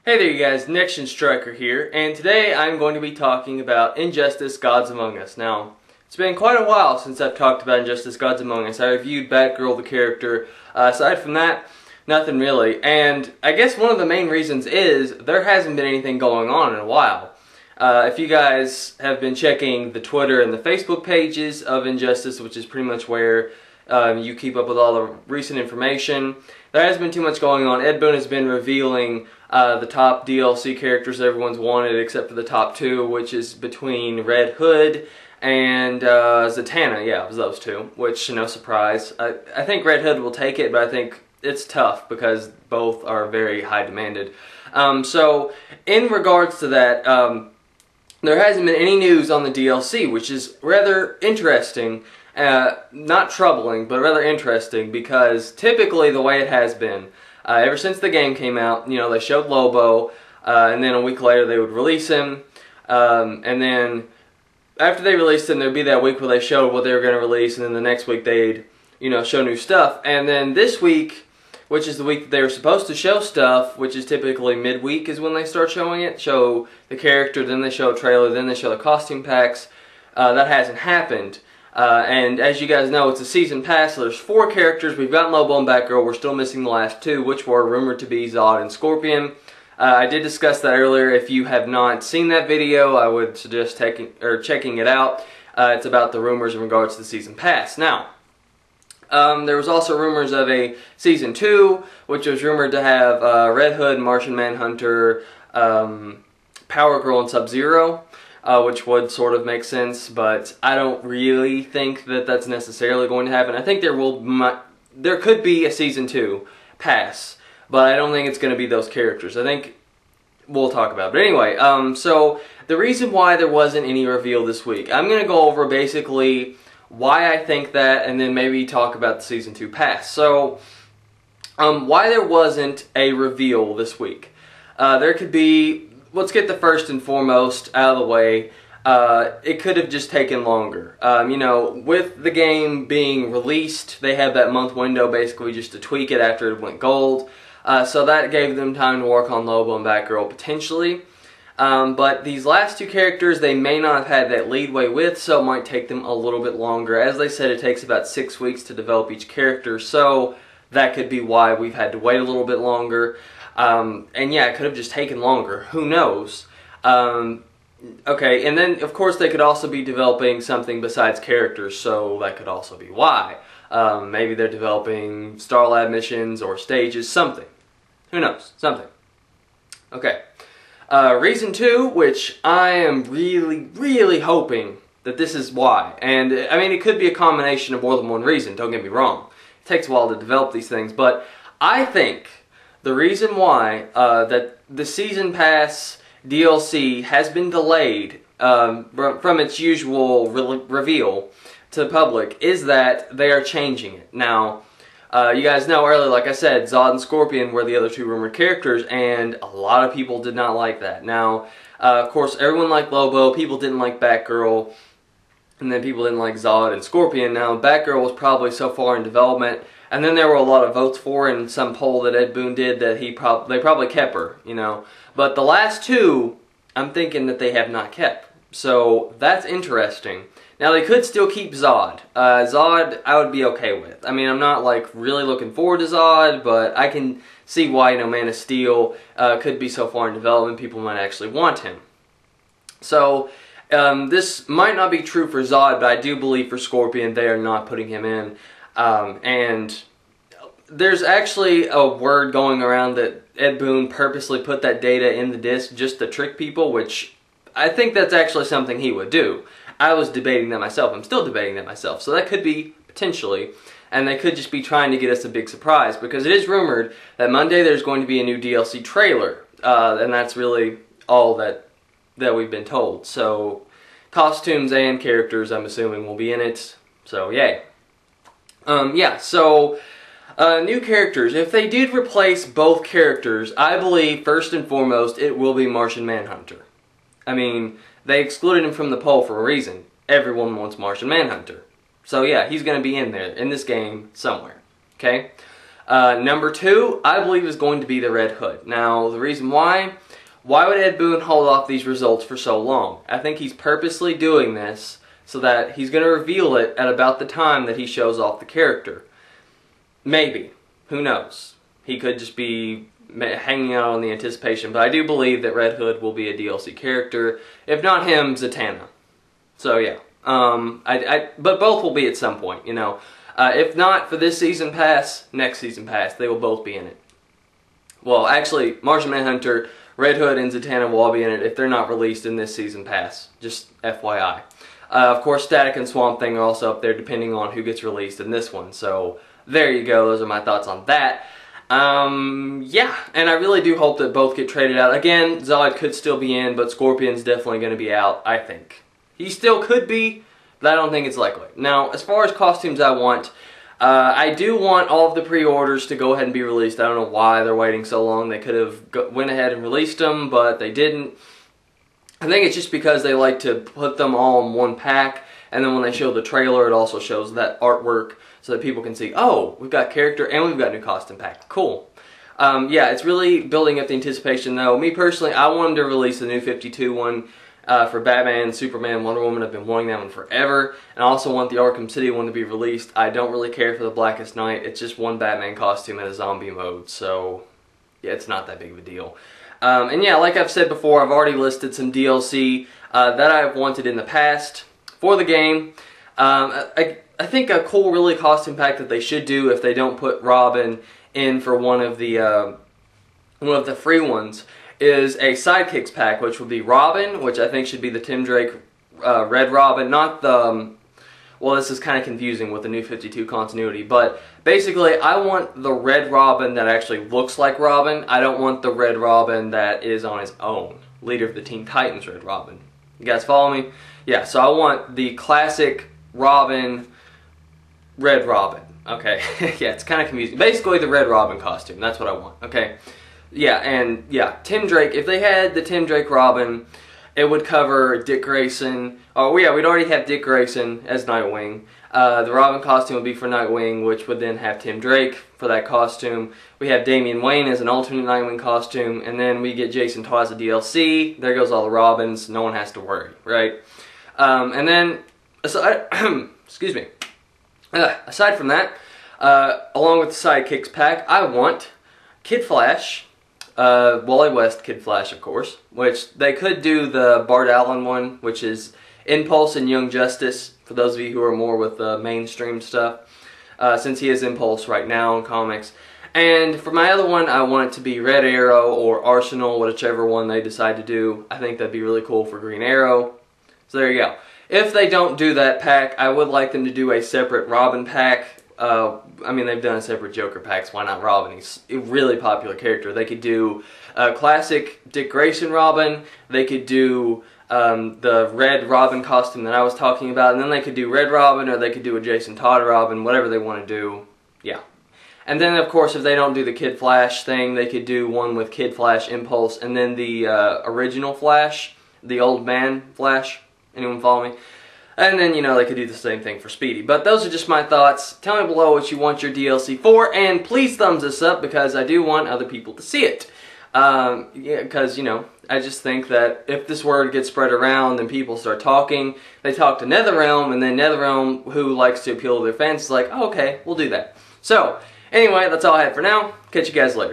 Hey there you guys, NexGenStriker here, and today I'm going to be talking about Injustice Gods Among Us. Now, it's been quite a while since I've talked about Injustice Gods Among Us. I reviewed Batgirl, the character. Aside from that, nothing really. And I guess one of the main reasons is there hasn't been anything going on in a while. If you guys have been checking the Twitter and the Facebook pages of Injustice, which is pretty much where you keep up with all the recent information, there hasn't been too much going on. Ed Boon has been revealing the top DLC characters everyone's wanted, except for the top two, which is between Red Hood and Zatanna. Yeah, it was those two, which, no surprise. I think Red Hood will take it, but I think it's tough because both are very high demanded. So, in regards to that, there hasn't been any news on the DLC, which is rather interesting. Not troubling, but rather interesting, because typically the way it has been, ever since the game came out, you know, they showed Lobo, and then a week later they would release him, and then after they released him, there'd be that week where they showed what they were going to release, and then the next week they'd, you know, show new stuff. And then this week, which is the week that they were supposed to show stuff, which is typically midweek is when they start showing it, show the character, then they show a trailer, then they show the costume packs. That hasn't happened. And as you guys know, it's a season pass, so there's 4 characters. We've got Lobo and Batgirl. We're still missing the last 2, which were rumored to be Zod and Scorpion. I did discuss that earlier. If you have not seen that video, I would suggest checking it out. It's about the rumors in regards to the season pass. Now, there was also rumors of a season 2, which was rumored to have Red Hood, Martian Manhunter, Power Girl, and Sub-Zero. Which would sort of make sense, but I don't really think that that's necessarily going to happen. I think there could be a season 2 pass, but I don't think it's going to be those characters. I think we'll talk about it. But anyway, so the reason why there wasn't any reveal this week, I'm going to go over basically why I think that, and then maybe talk about the season 2 pass. So, why there wasn't a reveal this week. There could be... Let's get the first and foremost out of the way. It could have just taken longer. You know, with the game being released, they had that month window basically just to tweak it after it went gold. So that gave them time to work on Lobo and Batgirl potentially. But these last 2 characters, they may not have had that leadway with, so it might take them a little bit longer. As they said, it takes about 6 weeks to develop each character, so that could be why we've had to wait a little bit longer. And yeah, it could have just taken longer. Who knows? Okay, and then, of course, they could also be developing something besides characters, so that could also be why. Maybe they're developing Star Lab missions or stages, something. Who knows? Something. Okay. Reason 2, which I am really, really hoping that this is why. And, I mean, it could be a combination of more than one reason, don't get me wrong. It takes a while to develop these things, but I think the reason why that the Season Pass DLC has been delayed from its usual reveal to the public is that they are changing it. Now, you guys know earlier, like I said, Zod and Scorpion were the other 2 rumored characters, and a lot of people did not like that. Now, of course, everyone liked Lobo, people didn't like Batgirl, and then people didn't like Zod and Scorpion. Now, Batgirl was probably so far in development, and then there were a lot of votes for it in some poll that Ed Boon did that they probably kept her, you know. But the last 2, I'm thinking that they have not kept. So that's interesting. Now they could still keep Zod. Zod I would be okay with. I mean, I'm not like really looking forward to Zod, but I can see why, you know, Man of Steel could be so far in development, people might actually want him. So this might not be true for Zod, but I do believe for Scorpion they are not putting him in. And there's actually a word going around that Ed Boon purposely put that data in the disc just to trick people, which I think that's actually something he would do. I was debating that myself. I'm still debating that myself. So that could be, potentially, and they could just be trying to get us a big surprise, because it is rumored that Monday there's going to be a new DLC trailer, and that's really all that we've been told. So costumes and characters, I'm assuming, will be in it, so yay. Yeah, so, new characters. If they did replace both characters, I believe, first and foremost, it will be Martian Manhunter. I mean, they excluded him from the poll for a reason. Everyone wants Martian Manhunter. So yeah, he's going to be in there, in this game, somewhere. Okay? Number 2, I believe, is going to be the Red Hood. Now, the reason why would Ed Boon hold off these results for so long? I think he's purposely doing this so that he's going to reveal it at about the time that he shows off the character. Maybe. Who knows? He could just be hanging out on the anticipation, but I do believe that Red Hood will be a DLC character. If not him, Zatanna. So yeah. But both will be at some point, you know. If not for this season pass, next season pass, they will both be in it. Well, actually, Martian Manhunter, Red Hood, and Zatanna will all be in it if they're not released in this season pass. Just FYI. Of course, Static and Swamp Thing are also up there depending on who gets released in this one. So, there you go. Those are my thoughts on that. Yeah, and I really do hope that both get traded out. Again, Zod could still be in, but Scorpion's definitely going to be out, I think. He still could be, but I don't think it's likely. Now, as far as costumes I want, I do want all of the pre-orders to go ahead and be released. I don't know why they're waiting so long. They could have went ahead and released them, but they didn't. I think it's just because they like to put them all in one pack, and then when they show the trailer, it also shows that artwork so that people can see, oh, we've got character and we've got new costume pack. Cool. Yeah, it's really building up the anticipation, though. Me personally, I want them to release the new 52 one for Batman, Superman, Wonder Woman. I've been wanting that one forever. And I also want the Arkham City one to be released. I don't really care for the Blackest Night. It's just one Batman costume in a zombie mode, so yeah, it's not that big of a deal. And yeah, like I've said before, I've already listed some DLC that I've wanted in the past for the game. I think a cool, really costume pack that they should do if they don't put Robin in for one of the free ones is a Sidekicks pack, which would be Robin, which I think should be the Tim Drake Red Robin, not the... well, this is kind of confusing with the New 52 continuity, but basically I want the Red Robin that actually looks like Robin. I don't want the Red Robin that is on his own. Leader of the Teen Titans Red Robin. You guys follow me? Yeah, so I want the classic Robin, Red Robin. Okay, yeah, it's kind of confusing. Basically the Red Robin costume, that's what I want, okay? Yeah, and yeah, Tim Drake, if they had the Tim Drake Robin, it would cover Dick Grayson. Oh yeah, we'd already have Dick Grayson as Nightwing. The Robin costume would be for Nightwing, which would then have Tim Drake for that costume. We have Damian Wayne as an alternate Nightwing costume, and then we get Jason Todd as a DLC. There goes all the Robins. No one has to worry, right? And then, aside, excuse me. Aside from that, along with the Sidekicks pack, I want Kid Flash. Wally West Kid Flash, of course, which they could do the Bart Allen one, which is Impulse and Young Justice, for those of you who are more with the mainstream stuff, since he is Impulse right now in comics. And for my other one, I want it to be Red Arrow or Arsenal, whichever one they decide to do. I think that'd be really cool for Green Arrow. So there you go. If they don't do that pack, I would like them to do a separate Robin pack. I mean, they've done a separate Joker packs. Why not Robin? He's a really popular character. They could do a classic Dick Grayson Robin. They could do the Red Robin costume that I was talking about. And then they could do Red Robin, or they could do a Jason Todd Robin, whatever they want to do. Yeah. And then, of course, if they don't do the Kid Flash thing, they could do one with Kid Flash, Impulse, and then the original Flash, the old man Flash. Anyone follow me? And then, you know, they could do the same thing for Speedy. But those are just my thoughts. Tell me below what you want your DLC for, and please thumbs this up because I do want other people to see it. Yeah, because, you know, I just think that if this word gets spread around and people start talking, they talk to NetherRealm, and then NetherRealm, who likes to appeal to their fans, is like, oh, okay, we'll do that. So, anyway, that's all I have for now. Catch you guys later.